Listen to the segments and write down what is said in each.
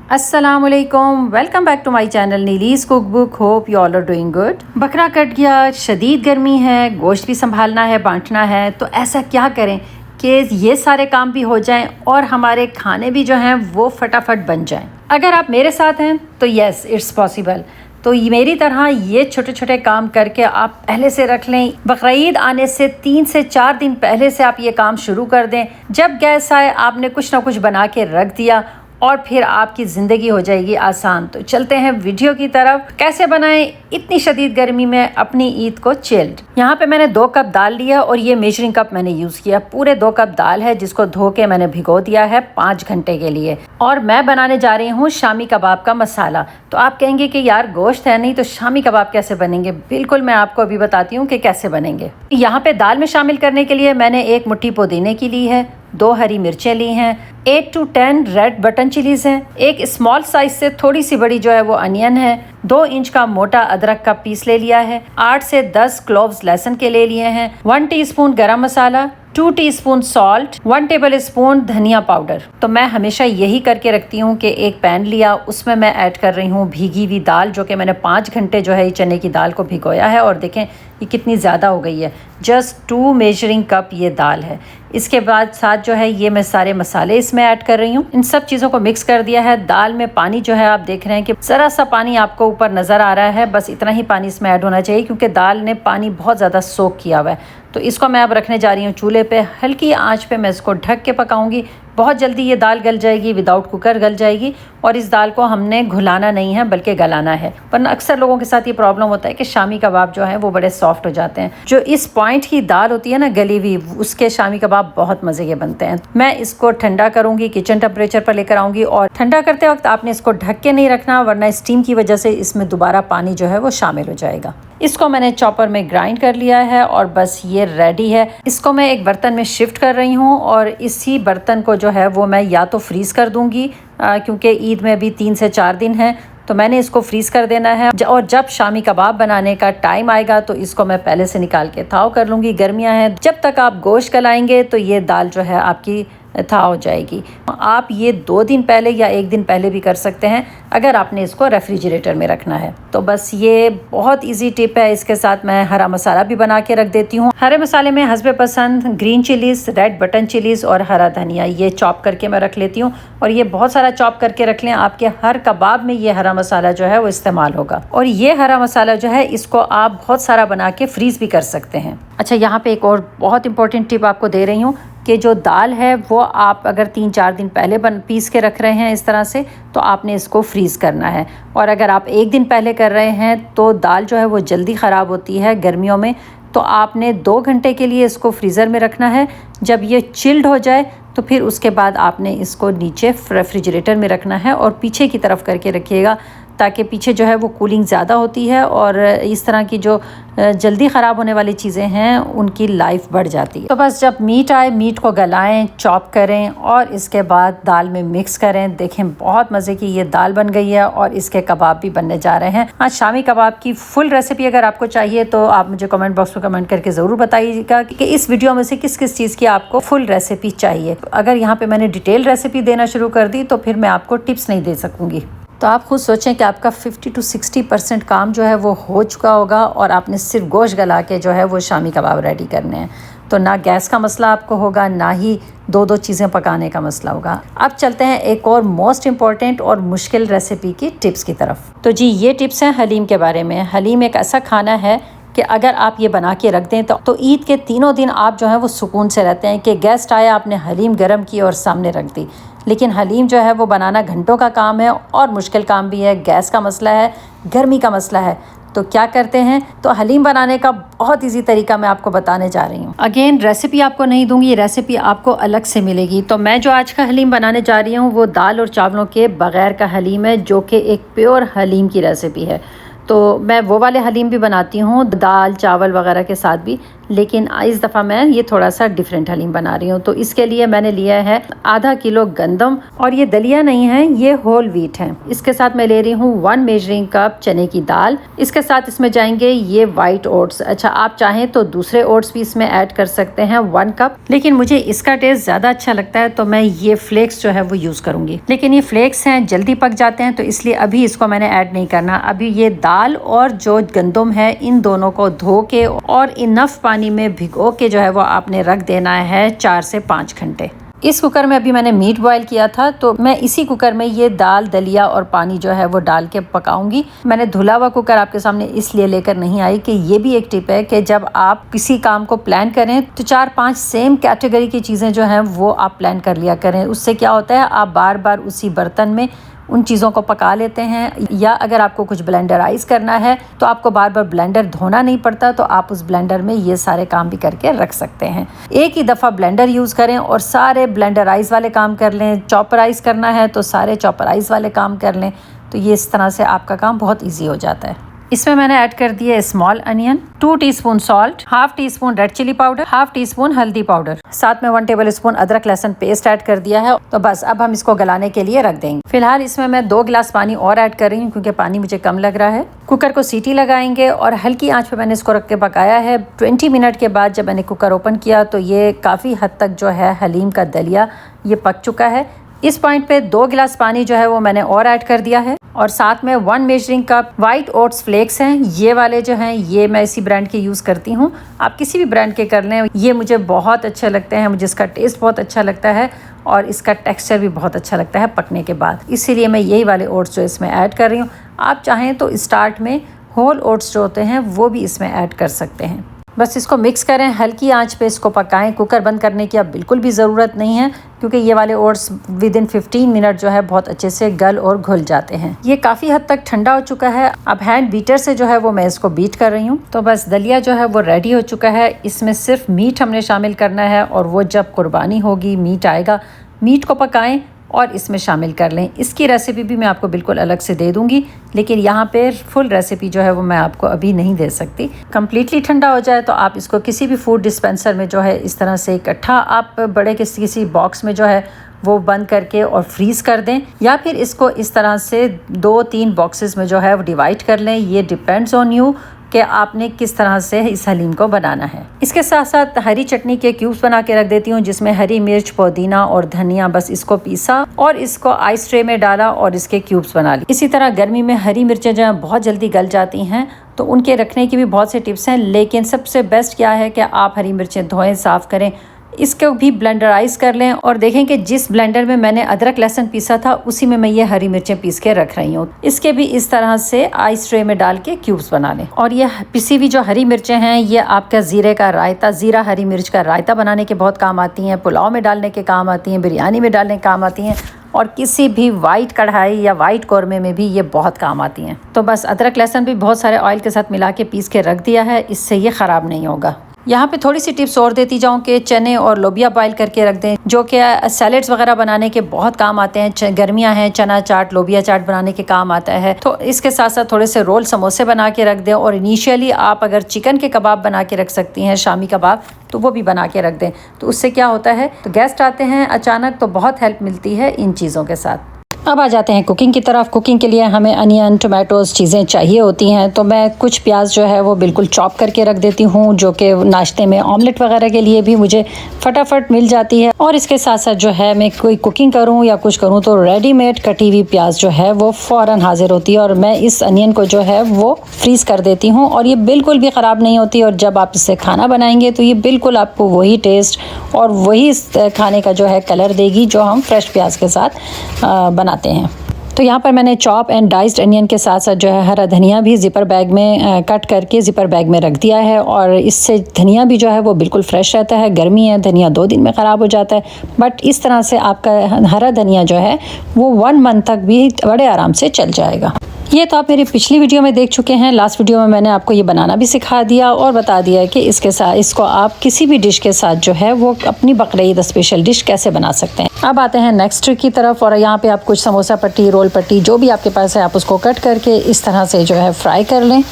अस्सलामुअलैकुम, welcome back to my channel Neeli's cook book. Hope you all are doing good. बकरा cut गया, शदीद गर्मी है, गोश्त भी संभालना है, बांटना है, तो ऐसा क्या करें कि ये सारे काम भी हो जाएं और हमारे खाने भी जो हैं वो फटाफट बन जाएं। अगर आप मेरे साथ हैं तो यस इट्स पॉसिबल। तो मेरी तरह ये छोटे छोटे काम करके आप पहले से रख लें। बकरीद आने से 3 से 4 दिन पहले से आप ये काम शुरू कर दें। जब गैस आए आपने कुछ ना कुछ बना के रख दिया और फिर आपकी ज़िंदगी हो जाएगी आसान। तो चलते हैं वीडियो की तरफ। कैसे बनाएं इतनी शदीद गर्मी में अपनी ईद को चिल्ड। यहाँ पे मैंने 2 कप दाल लिया और ये मेजरिंग कप मैंने यूज़ किया। पूरे 2 कप दाल है जिसको धो के मैंने भिगो दिया है 5 घंटे के लिए। और मैं बनाने जा रही हूँ शामी कबाब का मसाला। तो आप कहेंगे कि यार गोश्त है नहीं तो शामी कबाब कैसे बनेंगे। बिल्कुल मैं आपको अभी बताती हूँ कि कैसे बनेंगे। यहाँ पे दाल में शामिल करने के लिए मैंने 1 मुट्ठी पुदीने की ली है, 2 हरी मिर्चें ली हैं, 8 to 10 रेड बटन चिलीज़ हैं, एक स्मॉल साइज से थोड़ी सी बड़ी जो है वो अनियन है, 2 इंच का मोटा अदरक का पीस ले लिया है, 8 से 10 क्लोव्स लहसुन के ले लिए हैं, 1 टीस्पून गरम मसाला, 2 टीस्पून सॉल्ट, 1 टेबल स्पून धनिया पाउडर। तो मैं हमेशा यही करके रखती हूँ कि एक पैन लिया, उसमें मैं ऐड कर रही हूँ भीगी हुई दाल, जो कि मैंने 5 घंटे जो है चने की दाल को भिगोया है। और देखें ये कितनी ज़्यादा हो गई है, जस्ट 2 मेजरिंग कप ये दाल है। इसके बाद साथ जो है ये मैं सारे मसाले इसमें ऐड कर रही हूँ। इन सब चीज़ों को मिक्स कर दिया है। दाल में पानी जो है आप देख रहे हैं कि ज़रा सा पानी आपको ऊपर नज़र आ रहा है, बस इतना ही पानी इसमें ऐड होना चाहिए क्योंकि दाल ने पानी बहुत ज़्यादा सोख किया हुआ है। तो इसको मैं अब रखने जा रही हूँ चूल्हे पे। हल्की आंच पे मैं इसको ढक के पकाऊंगी। बहुत जल्दी ये दाल गल जाएगी, विदाउट कुकर गल जाएगी। और इस दाल को हमने घुलाना नहीं है बल्कि गलाना है, वरना अक्सर लोगों के साथ ये प्रॉब्लम होता है कि शामी कबाब जो है वो बड़े सॉफ्ट हो जाते हैं। जो इस पॉइंट की दाल होती है ना गली हुई, उसके शामी कबाब बहुत मज़े के बनते हैं। मैं इसको ठंडा करूँगी, किचन टेम्परेचर पर लेकर आऊँगी। और ठंडा करते वक्त आपने इसको ढक के नहीं रखना, वरना स्टीम की वजह से इसमें दोबारा पानी जो है वो शामिल हो जाएगा। इसको मैंने चॉपर में ग्राइंड कर लिया है और बस ये रेडी है। इसको मैं एक बर्तन में शिफ्ट कर रही हूँ और इसी बर्तन को जो है वो मैं या तो फ्रीज़ कर दूँगी क्योंकि ईद में भी 3 से 4 दिन है, तो मैंने इसको फ्रीज़ कर देना है। और जब शामी कबाब बनाने का टाइम आएगा तो इसको मैं पहले से निकाल के थाव कर लूँगी। गर्मियाँ हैं, जब तक आप गोश्त गलाएंगे तो ये दाल जो है आपकी था हो जाएगी। आप ये 2 दिन पहले या 1 दिन पहले भी कर सकते हैं अगर आपने इसको रेफ्रिजरेटर में रखना है। तो बस ये बहुत इजी टिप है। इसके साथ मैं हरा मसाला भी बना के रख देती हूँ। हरे मसाले में हस्बे पसंद green chillies, red button chillies और हरा धनिया, ये चॉप करके मैं रख लेती हूँ। और ये बहुत सारा चॉप करके रख लें, आपके हर कबाब में ये हरा मसाला जो है वो इस्तेमाल होगा। और ये हरा मसाला जो है इसको आप बहुत सारा बना के फ्रीज़ भी कर सकते हैं। अच्छा, यहाँ पे एक और बहुत इंपॉर्टेंट टिप आपको दे रही हूँ कि जो दाल है वो आप अगर 3-4 दिन पहले पीस के रख रहे हैं इस तरह से, तो आपने इसको फ्रीज़ करना है। और अगर आप 1 दिन पहले कर रहे हैं तो दाल जो है वो जल्दी ख़राब होती है गर्मियों में। तो आपने 2 घंटे के लिए इसको फ्रीज़र में रखना है। जब ये चिल्ड हो जाए तो फिर उसके बाद आपने इसको नीचे रेफ्रिजरेटर में रखना है और पीछे की तरफ करके रखिएगा, ताकि पीछे जो है वो कूलिंग ज़्यादा होती है और इस तरह की जो जल्दी ख़राब होने वाली चीज़ें हैं उनकी लाइफ बढ़ जाती है। तो बस जब मीट आए, मीट को गलाएं, चॉप करें और इसके बाद दाल में मिक्स करें। देखें बहुत मज़े की ये दाल बन गई है और इसके कबाब भी बनने जा रहे हैं। हाँ, शामी कबाब की फुल रेसिपी अगर आपको चाहिए तो आप मुझे कमेंट बॉक्स में कमेंट करके ज़रूर बताइएगा कि इस वीडियो में से किस किस चीज़ की आपको फुल रेसिपी चाहिए। अगर यहाँ पर मैंने डिटेल रेसिपी देना शुरू कर दी तो फिर मैं आपको टिप्स नहीं दे सकूँगी। तो आप खुद सोचें कि आपका 50 to 60% काम जो है वो हो चुका होगा और आपने सिर्फ गोश्त गला के जो है वो शामी कबाब रेडी करने हैं। तो ना गैस का मसला आपको होगा, ना ही 2-2 चीज़ें पकाने का मसला होगा। अब चलते हैं एक और मोस्ट इम्पॉर्टेंट और मुश्किल रेसिपी की टिप्स की तरफ। तो जी ये टिप्स हैं हलीम के बारे में। हलीम एक ऐसा खाना है कि अगर आप ये बना के रख दें तो ईद के 3 दिन आप जो है वो सुकून से रहते हैं कि गेस्ट आया, आपने हलीम गर्म की और सामने रख दी। लेकिन हलीम जो है वो बनाना घंटों का काम है और मुश्किल काम भी है। गैस का मसला है, गर्मी का मसला है। तो क्या करते हैं, तो हलीम बनाने का बहुत इजी तरीका मैं आपको बताने जा रही हूँ। अगेन रेसिपी आपको नहीं दूंगी, ये रेसिपी आपको अलग से मिलेगी। तो मैं जो आज का हलीम बनाने जा रही हूँ वो दाल और चावलों के बग़ैर का हलीम है, जो कि एक प्योर हलीम की रेसिपी है। तो मैं वो वाले हलीम भी बनाती हूँ दाल चावल वगैरह के साथ भी, लेकिन इस दफ़ा मैं ये थोड़ा सा डिफरेंट हलीम बना रही हूँ। तो इसके लिए मैंने लिया है आधा किलो गंदम, और ये दलिया नहीं है, ये होल व्हीट है। इसके साथ मैं ले रही हूँ 1 मेजरिंग कप चने की दाल। इसके साथ इसमें जाएंगे ये वाइट ओट्स। अच्छा, आप चाहें तो दूसरे ओट्स भी इसमें ऐड कर सकते हैं 1 कप, लेकिन मुझे इसका टेस्ट ज़्यादा अच्छा लगता है तो मैं ये फ्लेक्स जो है वो यूज़ करूँगी। लेकिन ये फ्लेक्स हैं, जल्दी पक जाते हैं, तो इसलिए अभी इसको मैंने ऐड नहीं करना। अभी ये दाल और जो गंदम है इन दोनों को धो के और इनफ पानी में भिगो के जो है वो आपने रख देना है 4 से 5 घंटे। इस कुकर में अभी मैंने मीट बॉईल किया था, तो मैं इसी कुकर में ये दाल, दलिया और पानी जो है वो डाल के पकाऊंगी। मैंने धुला हुआ कुकर आपके सामने इसलिए लेकर नहीं आई कि ये भी एक टिप है कि जब आप किसी काम को प्लान करें तो 4-5 सेम कैटेगरी की चीज़ें जो हैं वो आप प्लान कर लिया करें। उससे क्या होता है, आप बार बार उसी बर्तन में उन चीज़ों को पका लेते हैं। या अगर आपको कुछ ब्लेंडराइज करना है तो आपको बार बार ब्लेंडर धोना नहीं पड़ता, तो आप उस ब्लेंडर में ये सारे काम भी करके रख सकते हैं। एक ही दफ़ा ब्लेंडर यूज़ करें और सारे ब्लेंडराइज वाले काम कर लें। चॉपराइज करना है तो सारे चॉपराइज वाले काम कर लें, तो ये इस तरह से आपका काम बहुत ईजी हो जाता है। इसमें मैंने ऐड कर दिया small onion, 2 teaspoon salt, half tea spoon red chilli powder, half tea spoon हल्दी पाउडर, साथ में 1 टेबल स्पून अदरक लहसुन पेस्ट ऐड कर दिया है। तो बस अब हम इसको गलाने के लिए रख देंगे। फिलहाल इसमें मैं 2 गिलास पानी और ऐड कर रही हूँ क्योंकि पानी मुझे कम लग रहा है। कुकर को सीटी लगाएंगे और हल्की आंच पे मैंने इसको रख के पकाया है। 20 मिनट के बाद जब मैंने कुकर ओपन किया तो ये काफ़ी हद तक जो है हलीम का दलिया ये पक चुका है। इस पॉइंट पे 2 गिलास पानी जो है वो मैंने और ऐड कर दिया है, और साथ में 1 measuring cup white oats flakes हैं। ये वाले जो हैं ये मैं इसी ब्रांड के यूज़ करती हूँ, आप किसी भी ब्रांड के कर लें। ये मुझे बहुत अच्छे लगते हैं, मुझे इसका टेस्ट बहुत अच्छा लगता है और इसका टेक्सचर भी बहुत अच्छा लगता है पकने के बाद, इसीलिए मैं यही वाले ओट्स जो इसमें ऐड कर रही हूँ। आप चाहें तो स्टार्ट में होल ओट्स जो होते हैं वो भी इसमें ऐड कर सकते हैं। बस इसको मिक्स करें, हल्की आंच पे इसको पकाएं। कुकर बंद करने की अब बिल्कुल भी ज़रूरत नहीं है क्योंकि ये वाले ओट्स विदिन 15 मिनट जो है बहुत अच्छे से गल और घुल जाते हैं। ये काफ़ी हद तक ठंडा हो चुका है। अब हैंड बीटर से जो है वो मैं इसको बीट कर रही हूँ। तो बस दलिया जो है वो रेडी हो चुका है। इसमें सिर्फ मीट हमने शामिल करना है और वो जब कुर्बानी होगी, मीट आएगा, मीट को पकाएं और इसमें शामिल कर लें। इसकी रेसिपी भी मैं आपको बिल्कुल अलग से दे दूंगी, लेकिन यहाँ पे फुल रेसिपी जो है वो मैं आपको अभी नहीं दे सकती। कम्प्लीटली ठंडा हो जाए तो आप इसको किसी भी फूड डिस्पेंसर में जो है इस तरह से इकट्ठा आप बड़े किसी बॉक्स में जो है वो बंद करके और फ्रीज़ कर दें, या फिर इसको इस तरह से 2-3 बॉक्सेस में जो है वो डिवाइड कर लें। ये डिपेंड्स ऑन यू कि आपने किस तरह से इस हलीम को बनाना है। इसके साथ साथ हरी चटनी के क्यूब्स बना के रख देती हूँ जिसमें हरी मिर्च, पुदीना और धनिया, बस इसको पीसा और इसको आइस ट्रे में डाला और इसके क्यूब्स बना ली। इसी तरह गर्मी में हरी मिर्चें जो हैं बहुत जल्दी गल जाती हैं, तो उनके रखने की भी बहुत से टिप्स हैं, लेकिन सबसे बेस्ट क्या है कि आप हरी मिर्चें धोएं, साफ़ करें, इसको भी ब्लेंडराइज कर लें और देखें कि जिस ब्लेंडर में मैंने अदरक लहसुन पीसा था उसी में मैं ये हरी मिर्चें पीस के रख रही हूँ। इसके भी इस तरह से आइस ट्रे में डाल के क्यूब्स बना लें। और ये पिसी हुई जो हरी मिर्चें हैं ये आपका ज़ीरे का रायता, ज़ीरा हरी मिर्च का रायता बनाने के बहुत काम आती हैं, पुलाव में डालने के काम आती हैं, बिरयानी में डालने के काम आती हैं, और किसी भी वाइट कढ़ाई या वाइट कौरमे में भी ये बहुत काम आती हैं। तो बस अदरक लहसुन भी बहुत सारे ऑयल के साथ मिला के पीस के रख दिया है, इससे ये ख़राब नहीं होगा। यहाँ पे थोड़ी सी टिप्स और देती जाऊँ कि चने और लोबिया बॉईल करके रख दें, जो कि सैलेड्स वगैरह बनाने के बहुत काम आते हैं। गर्मियाँ हैं, चना चाट, लोबिया चाट बनाने के काम आता है। तो इसके साथ साथ थोड़े से रोल समोसे बना के रख दें, और इनिशियली आप अगर चिकन के कबाब बना के रख सकती हैं, शामी कबाब, तो वो भी बना के रख दें। तो उससे क्या होता है, तो गेस्ट आते हैं अचानक तो बहुत हेल्प मिलती है इन चीज़ों के साथ। अब आ जाते हैं कुकिंग की तरफ। कुकिंग के लिए हमें अनियन, टमाटोज़ चीज़ें चाहिए होती हैं, तो मैं कुछ प्याज जो है वो बिल्कुल चॉप करके रख देती हूँ, जो कि नाश्ते में ऑमलेट वगैरह के लिए भी मुझे फटाफट मिल जाती है। और इसके साथ साथ जो है मैं कोई कुकिंग करूँ या कुछ करूँ तो रेडीमेड कटी हुई प्याज जो है वो फ़ौरन हाजिर होती है, और मैं इस अनियन को जो है वो फ्रीज़ कर देती हूँ, और ये बिल्कुल भी ख़राब नहीं होती। और जब आप इससे खाना बनाएंगे तो ये बिल्कुल आपको वही टेस्ट और वही खाने का जो है कलर देगी जो हम फ्रेश प्याज के साथ बनाते हैं। तो यहाँ पर मैंने चॉप एंड डाइस्ड अनियन के साथ साथ जो है हरा धनिया भी ज़िपर बैग में कट करके ज़िपर बैग में रख दिया है, और इससे धनिया भी जो है वो बिल्कुल फ्रेश रहता है। गर्मी है, धनिया 2 दिन में ख़राब हो जाता है, बट इस तरह से आपका हरा धनिया जो है वो 1 मंथ तक भी बड़े आराम से चल जाएगा। ये तो आप मेरी पिछली वीडियो में देख चुके हैं। लास्ट वीडियो में मैंने आपको ये बनाना भी सिखा दिया और बता दिया है कि इसके साथ इसको आप किसी भी डिश के साथ जो है वो अपनी बकरीद स्पेशल डिश कैसे बना सकते हैं। अब आते हैं नेक्स्ट ट्रिक की तरफ। और यहाँ पे आप कुछ समोसा पट्टी, रोल पट्टी जो भी आपके पास है आप उसको कट करके इस तरह से जो है फ्राई कर लें।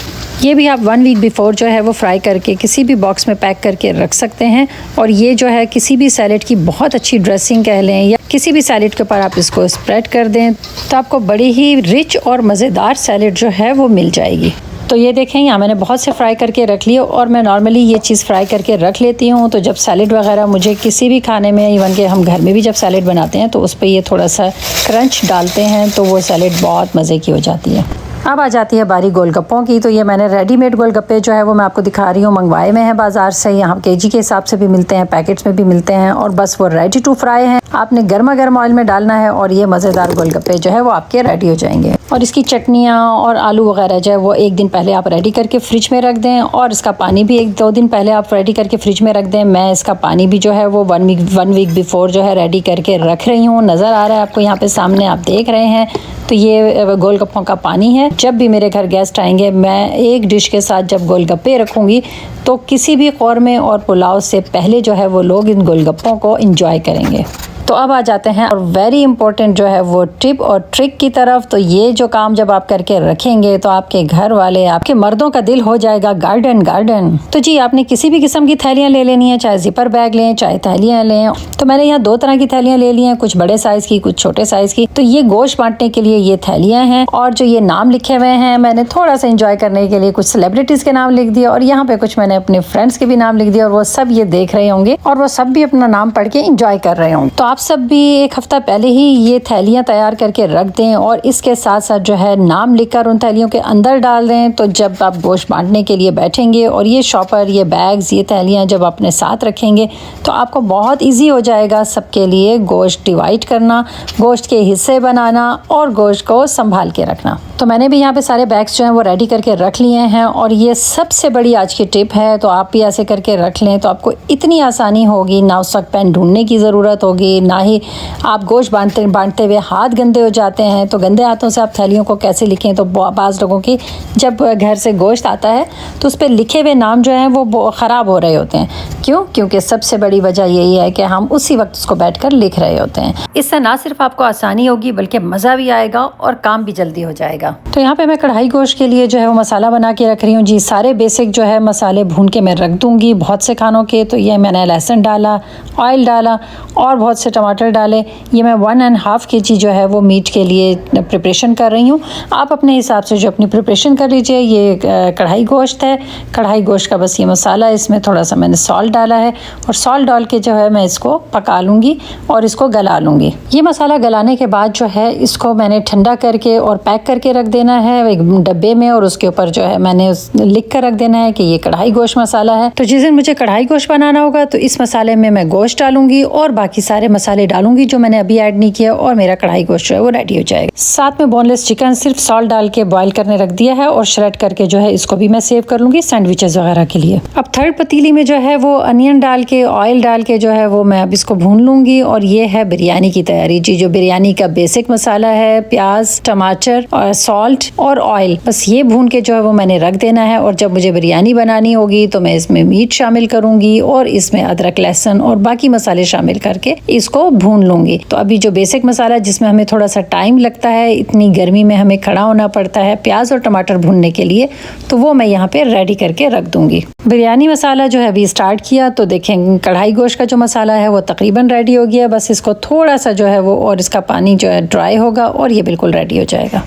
ये भी आप 1 वीक बिफोर जो है वो फ्राई करके किसी भी बॉक्स में पैक करके रख सकते हैं। और ये जो है किसी भी सैलेड की बहुत अच्छी ड्रेसिंग कह लें या किसी भी सैलेड के ऊपर आप इसको स्प्रेड कर दें तो आपको बड़ी ही रिच और मज़ेदार सैलेड जो है वो मिल जाएगी। तो ये देखें यहाँ मैंने बहुत से फ्राई करके रख लिए और मैं नॉर्मली ये चीज़ फ्राई करके रख लेती हूँ। तो जब सैलेड वगैरह मुझे किसी भी खाने में, इवन के हम घर में भी जब सैलेड बनाते हैं तो उस पर ये थोड़ा सा क्रंच डालते हैं तो वो सैलेड बहुत मज़े की हो जाती है। अब आ जाती है बारी गोलगप्पों की। तो ये मैंने रेडीमेड गोलगप्पे जो है वो मैं आपको दिखा रही हूँ, मंगवाए में है बाज़ार से। यहाँ केजी के हिसाब से भी मिलते हैं, पैकेट्स में भी मिलते हैं और बस वो रेडी टू फ्राई हैं। आपने गर्मा गर्म ऑयल में डालना है और ये मज़ेदार गोलगप्पे जो है वो आपके रेडी हो जाएंगे। और इसकी चटनियाँ और आलू वगैरह जो है वो 1 दिन पहले आप रेडी करके फ्रिज में रख दें और इसका पानी भी 1-2 दिन पहले आप रेडी करके फ्रिज में रख दें। मैं इसका पानी भी जो है वो 1 वीक बिफोर जो है रेडी करके रख रही हूँ। नज़र आ रहा है आपको यहाँ पे सामने, आप देख रहे हैं। तो ये गोलगप्पों का पानी है। जब भी मेरे घर गेस्ट आएंगे मैं एक डिश के साथ जब गोलगप्पे रखूँगी तो किसी भी कौरमे और पुलाव से पहले जो है वो लोग इन गोलगप्पों को एंजॉय करेंगे। तो अब आ जाते हैं और वेरी इंपॉर्टेंट जो है वो टिप और ट्रिक की तरफ। तो ये जो काम जब आप करके रखेंगे तो आपके घर वाले, आपके मर्दों का दिल हो जाएगा गार्डन। तो जी आपने किसी भी किस्म की थैलियाँ ले लेनी है, चाहे जिपर बैग लें, चाहे थैलियाँ लें। तो मैंने यहाँ 2 तरह की थैलियाँ ले ली हैं, कुछ बड़े साइज़ की, कुछ छोटे साइज़ की। तो ये गोश्त बांटने के लिए ये थैलियाँ हैं और जो ये नाम लिखे हुए हैं मैंने थोड़ा सा इंजॉय करने के लिए कुछ सेलिब्रिटीज़ के नाम लिख दिए और यहाँ पे कुछ मैंने अपने फ्रेंड्स के भी नाम लिख दिए और वो सब ये देख रहे होंगे और वो सब भी अपना नाम पढ़ के इंजॉय कर रहे होंगे। तो आप सब भी 1 हफ्ता पहले ही ये थैलियाँ तैयार करके रख दें और इसके साथ साथ जो है नाम लिखकर उन थैलियों के अंदर डाल दें। तो जब आप गोश्त बांटने के लिए बैठेंगे और ये शॉपर, ये बैग्स, ये थैलियाँ जब अपने साथ रखेंगे तो आपको बहुत ईजी हो जाएगा सबके लिए गोश्त डिवाइड करना, गोश्त के हिस्से बनाना और गोश्त को संभाल के रखना। तो मैंने भी यहाँ पे सारे बैग्स जो हैं वो रेडी करके रख लिए हैं और ये सबसे बड़ी आज की टिप है। तो आप भी ऐसे करके रख लें तो आपको इतनी आसानी होगी, ना उस वक्त पेन ढूंढने की ज़रूरत होगी, ना ही आप गोश्त बांटते हुए हाथ गंदे हो जाते हैं। तो गंदे हाथों से आप थैलियों को कैसे लिखें? तो बाज़ लोगों की जब घर से गोश्त आता है तो उस पर लिखे हुए नाम जो हैं वो ख़राब हो रहे होते हैं। क्यों? क्योंकि सबसे बड़ी वजह यही है कि हम उसी वक्त उसको बैठकर लिख रहे होते हैं। इससे ना सिर्फ आपको आसानी होगी बल्कि मज़ा भी आएगा और काम भी जल्दी हो जाएगा। तो यहाँ पे मैं कढ़ाई गोश्त के लिए जो है वो मसाला बना के रख रही हूँ जी। सारे बेसिक जो है मसाले भून के मैं रख दूँगी बहुत से खानों के। तो ये मैंने लहसुन डाला, ऑयल डाला और बहुत से टमाटर डाले। ये मैं 1.5 kg जो है वो मीट के लिए प्रिपरेशन कर रही हूँ। आप अपने हिसाब से जो अपनी प्रिपरेशन कर लीजिए। ये कढ़ाई गोश्त है, कढ़ाई गोश्त का बस ये मसाला है। इसमें थोड़ा सा मैंने सॉल्ट डाला है और सॉल्ट डाल के जो है मैं इसको पका लूँगी और इसको गला लूँगी। ये मसाला गलाने के बाद जो है इसको मैंने ठंडा करके और पैक करके रख देना है एक डब्बे में और उसके ऊपर जो है मैंने लिख कर रख देना है कि ये कढ़ाई गोश्त मसाला है। तो जिस दिन मुझे कढ़ाई गोश्त बनाना होगा तो इस मसाले में मैं गोश्त डालूंगी और बाकी सारे मसाले डालूंगी जो मैंने अभी ऐड नहीं किया और मेरा कढ़ाई गोश्त जो है वो रेडी हो जाएगा। साथ में बोनलेस चिकन सिर्फ सॉल्ट डाल के बॉईल करने रख दिया है और श्रेड करके जो है इसको भी मैं सेव कर लूँगी सैंडविचेस वगैरह के लिए। अब थर्ड पतीली में जो है वो अनियन डाल के, ऑयल डाल के जो है वो मैं अब इसको भून लूँगी और ये है बिरयानी की तैयारी जी। जो बिरयानी का बेसिक मसाला है, प्याज, टमाटर और सॉल्ट और ऑयल, बस ये भून के जो है वो मैंने रख देना है। और जब मुझे बिरयानी बनानी होगी तो मैं इसमें मीट शामिल करूँगी और इसमें अदरक, लहसुन और बाकी मसाले शामिल करके इसको भून लूँगी। तो अभी जो बेसिक मसाला जिसमें हमें थोड़ा सा टाइम लगता है, इतनी गर्मी में हमें खड़ा होना पड़ता है प्याज और टमाटर भूनने के लिए, तो वो मैं यहाँ पे रेडी करके रख दूँगी। बिरयानी मसाला जो है अभी स्टार्ट किया तो देखें कढ़ाई गोश्त का जो मसाला है वो तकरीबन रेडी हो गया। बस इसको थोड़ा सा जो है वो और इसका पानी जो है ड्राई होगा और ये बिल्कुल रेडी हो जाएगा।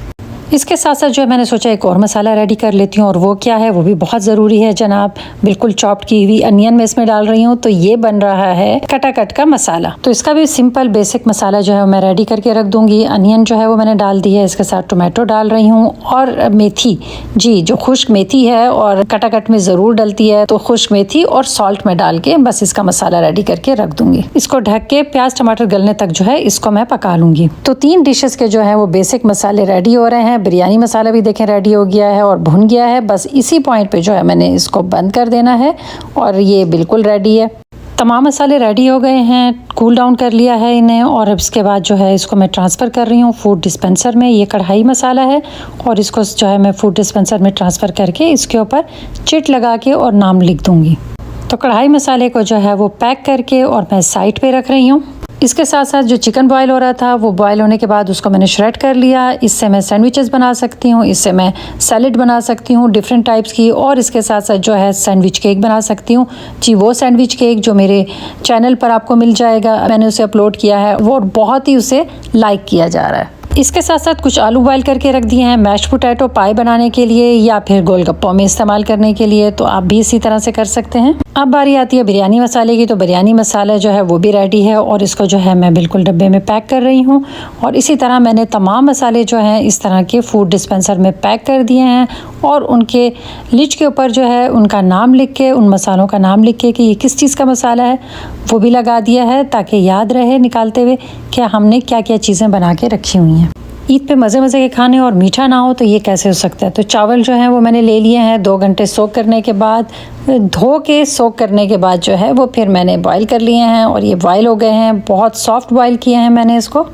इसके साथ साथ जो है मैंने सोचा एक और मसाला रेडी कर लेती हूँ और वो क्या है, वो भी बहुत ज़रूरी है जनाब। बिल्कुल चॉप्ड की हुई अनियन में इसमें डाल रही हूँ। तो ये बन रहा है कटाकट का मसाला। तो इसका भी सिंपल बेसिक मसाला जो है मैं रेडी करके रख दूँगी। अनियन जो है वो मैंने डाल दी है, इसके साथ टोमेटो डाल रही हूँ और मेथी जी, जो खुश्क मेथी है और कटाकट में ज़रूर डलती है, तो खुश्क मेथी और सॉल्ट में डाल के बस इसका मसाला रेडी करके रख दूँगी। इसको ढक के प्याज टमाटर गलने तक जो है इसको मैं पका लूँगी। तो 3 डिशेस के जो है वो बेसिक मसाले रेडी हो रहे हैं। बिरयानी मसाला भी देखें रेडी हो गया है और भुन गया है। बस इसी पॉइंट पे जो है मैंने इसको बंद कर देना है और ये बिल्कुल रेडी है। तमाम मसाले रेडी हो गए हैं, कूल डाउन कर लिया है इन्हें और अब इसके बाद जो है इसको मैं ट्रांसफ़र कर रही हूँ फूड डिस्पेंसर में। ये कढ़ाई मसाला है और इसको जो है मैं फूड डिस्पेंसर में ट्रांसफ़र करके इसके ऊपर चिट लगा के और नाम लिख दूँगी। तो कढ़ाई मसाले को जो है वो पैक करके और मैं साइड पे रख रही हूँ। इसके साथ साथ जो चिकन बॉयल हो रहा था वो बॉयल होने के बाद उसको मैंने श्रेड कर लिया। इससे मैं सैंडविचेस बना सकती हूँ, इससे मैं सैलेड बना सकती हूँ डिफरेंट टाइप्स की, और इसके साथ साथ जो है सैंडविच केक बना सकती हूँ। जी, वो सैंडविच केक जो मेरे चैनल पर आपको मिल जाएगा, मैंने उसे अपलोड किया है, वो बहुत ही उसे लाइक किया जा रहा है। इसके साथ साथ कुछ आलू बॉयल करके रख दिए हैं मैश पोटैटो पाई बनाने के लिए या फिर गोलगप्पों में इस्तेमाल करने के लिए, तो आप भी इसी तरह से कर सकते हैं। अब बारी आती है बिरयानी मसाले की, तो बिरयानी मसाला जो है वो भी रेडी है और इसको जो है मैं बिल्कुल डब्बे में पैक कर रही हूँ। और इसी तरह मैंने तमाम मसाले जो हैं इस तरह के फूड डिस्पेंसर में पैक कर दिए हैं और उनके लिड के ऊपर जो है उनका नाम लिख के, उन मसालों का नाम लिख के कि ये किस चीज़ का मसाला है वो भी लगा दिया है, ताकि याद रहे निकालते हुए कि हमने क्या क्या चीज़ें बना के रखी हुई हैं। ईद पे मज़े मज़े के खाने और मीठा ना हो तो ये कैसे हो सकता है। तो चावल जो है वो मैंने ले लिए हैं 2 घंटे सोक करने के बाद, धो के सोक करने के बाद जो है वो फिर मैंने बॉईल कर लिए हैं और ये बॉईल हो गए हैं, बहुत सॉफ्ट बॉईल किए हैं मैंने इसको।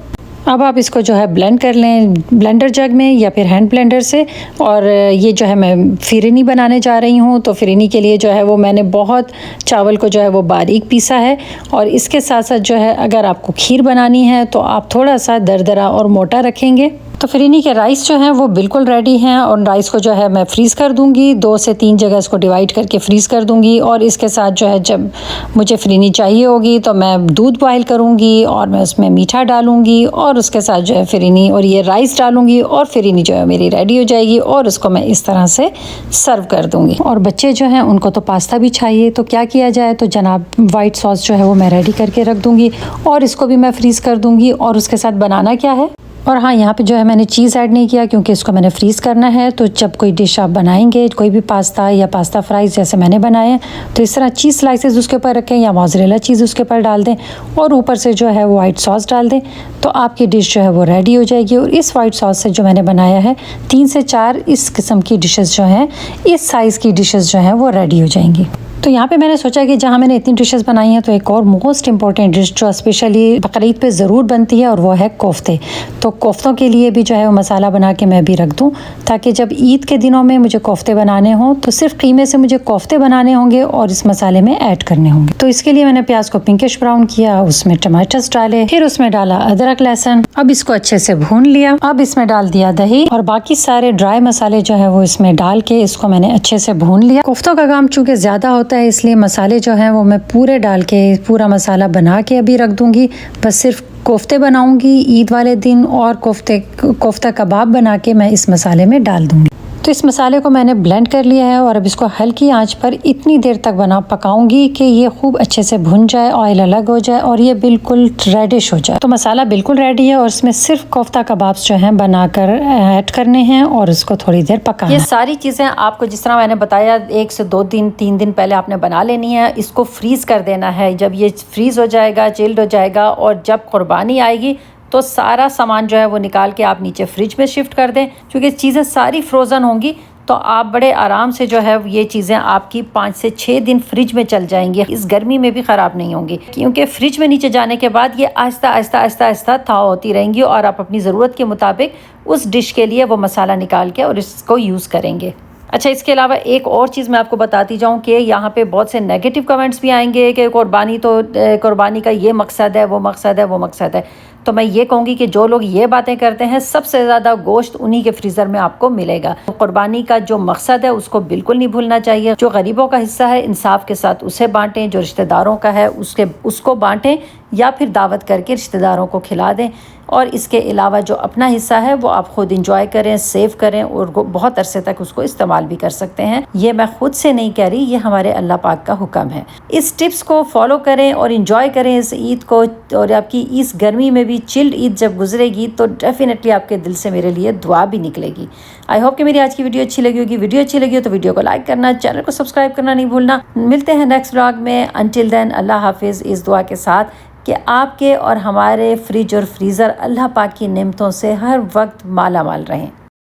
अब आप इसको जो है ब्लेंड कर लें ब्लेंडर जग में या फिर हैंड ब्लेंडर से। और ये जो है मैं फिरनी बनाने जा रही हूँ, तो फिरनी के लिए जो है वो मैंने बहुत चावल को जो है वो बारीक पीसा है। और इसके साथ साथ जो है अगर आपको खीर बनानी है तो आप थोड़ा सा दरदरा और मोटा रखेंगे। तो फिरनी के राइस जो हैं वो बिल्कुल रेडी हैं और राइस को जो है मैं फ्रीज़ कर दूंगी, 2 से 3 जगह इसको डिवाइड करके फ्रीज़ कर दूंगी। और इसके साथ जो है जब मुझे फिरनी चाहिए होगी तो मैं दूध बॉयल करूंगी और मैं उसमें मीठा डालूंगी और उसके साथ जो है फिरनी और ये राइस डालूंगी और फिरनी जो है मेरी रेडी हो जाएगी और उसको मैं इस तरह से सर्व कर दूंगी। और बच्चे जो हैं उनको तो पास्ता भी चाहिए, तो क्या किया जाए, तो जनाब वाइट सॉस जो है वो मैं रेडी करके रख दूंगी और इसको भी मैं फ्रीज़ कर दूंगी। और उसके साथ बनाना क्या है, और हाँ, यहाँ पे जो है मैंने चीज़ ऐड नहीं किया क्योंकि इसको मैंने फ्रीज़ करना है। तो जब कोई डिश आप बनाएंगे, कोई भी पास्ता या पास्ता फ्राइज़ जैसे मैंने बनाए हैं, तो इस तरह चीज़ स्लाइसेस उसके ऊपर रखें या मोज़रेला चीज़ उसके ऊपर डाल दें और ऊपर से जो है वो वाइट सॉस डाल दें, तो आपकी डिश जो है वो रेडी हो जाएगी। और इस वाइट सॉस से जो मैंने बनाया है 3 से 4 इस किस्म की डिशेज़ जो हैं, इस साइज़ की डिशेज़ जो हैं वो रेडी हो जाएंगी। तो यहाँ पे मैंने सोचा कि जहाँ मैंने इतनी डिशेस बनाई हैं तो एक और मोस्ट इम्पॉर्टेंट डिश जो स्पेशली बकरीद पे ज़रूर बनती है और वो है कोफ्ते। तो कोफ्तों के लिए भी जो है वो मसाला बना के मैं भी रख दूँ, ताकि जब ईद के दिनों में मुझे कोफ्ते बनाने हों तो सिर्फ कीमे से मुझे कोफ्ते बनाने होंगे और इस मसाले में ऐड करने होंगे। तो इसके लिए मैंने प्याज को पिंकिश ब्राउन किया, उसमें टमाटर्स डाले, फिर उसमें डाला अदरक लहसुन, अब इसको अच्छे से भून लिया। अब इसमें डाल दिया दही और बाकी सारे ड्राई मसाले जो है वो इसमें डाल के इसको मैंने अच्छे से भून लिया। कोफ्तों का काम चूँकि ज़्यादा होता है इसलिए मसाले जो हैं वो मैं पूरे डाल के पूरा मसाला बना के अभी रख दूंगी। बस सिर्फ कोफ्ते बनाऊंगी ईद वाले दिन और कोफ्ता कबाब बना के मैं इस मसाले में डाल दूंगी। तो इस मसाले को मैंने ब्लेंड कर लिया है और अब इसको हल्की आंच पर इतनी देर तक पकाऊंगी कि ये खूब अच्छे से भुन जाए, ऑयल अलग हो जाए और ये बिल्कुल रेडिश हो जाए। तो मसाला बिल्कुल रेडी है और इसमें सिर्फ कोफ्ता कबाब्स जो हैं बनाकर ऐड करने हैं और इसको थोड़ी देर पकाना। ये सारी चीज़ें आपको जिस तरह मैंने बताया 1 से 2 दिन 3 दिन पहले आपने बना लेनी है। इसको फ्रीज़ कर देना है। जब ये फ्रीज़ हो जाएगा, चिल्ड हो जाएगा और जब कुर्बानी आएगी तो सारा सामान जो है वो निकाल के आप नीचे फ्रिज में शिफ्ट कर दें, क्योंकि चीज़ें सारी फ्रोज़न होंगी तो आप बड़े आराम से जो है ये चीज़ें आपकी 5 से 6 दिन फ्रिज में चल जाएंगी। इस गर्मी में भी ख़राब नहीं होंगी, क्योंकि फ्रिज में नीचे जाने के बाद ये आहिस्ता आहिस्ता आहिस्ता आहिस्ता थाव होती रहेंगी और आप अपनी ज़रूरत के मुताबिक उस डिश के लिए वो मसाला निकाल के और इसको यूज़ करेंगे। अच्छा, इसके अलावा एक और चीज़ मैं आपको बताती जाऊं कि यहाँ पे बहुत से नेगेटिव कमेंट्स भी आएंगे कि कुर्बानी का ये मकसद है, वो मकसद है, वो मकसद है। तो मैं ये कहूँगी कि जो लोग ये बातें करते हैं सबसे ज़्यादा गोश्त उन्हीं के फ्रीज़र में आपको मिलेगा। तो कुर्बानी का जो मकसद है उसको बिल्कुल नहीं भूलना चाहिए। जो गरीबों का हिस्सा है इंसाफ के साथ उसे बांटें, जो रिश्तेदारों का है उसको बांटें या फिर दावत करके रिश्तेदारों को खिला दें। और इसके अलावा जो अपना हिस्सा है वो आप खुद इंजॉय करें, सेव करें और बहुत अरसे तक उसको इस्तेमाल भी कर सकते हैं। ये मैं खुद से नहीं कह रही, ये हमारे अल्लाह पाक का हुक्म है। इस टिप्स को फॉलो करें और इंजॉय करें इस ईद को। और आपकी इस गर्मी में भी चिल्ड ईद जब गुजरेगी तो डेफिनेटली आपके दिल से मेरे लिए दुआ भी निकलेगी। आई होप कि मेरी आज की वीडियो अच्छी लगी होगी। वीडियो अच्छी लगी हो तो वीडियो को लाइक करना, चैनल को सब्सक्राइब करना नहीं भूलना। मिलते हैं नेक्स्ट व्लॉग में। अंटिल देन अल्लाह हाफिज़, इस दुआ के साथ कि आपके और हमारे फ्रिज और फ्रीज़र अल्लाह पाक की नेमतों से हर वक्त माला माल रहें।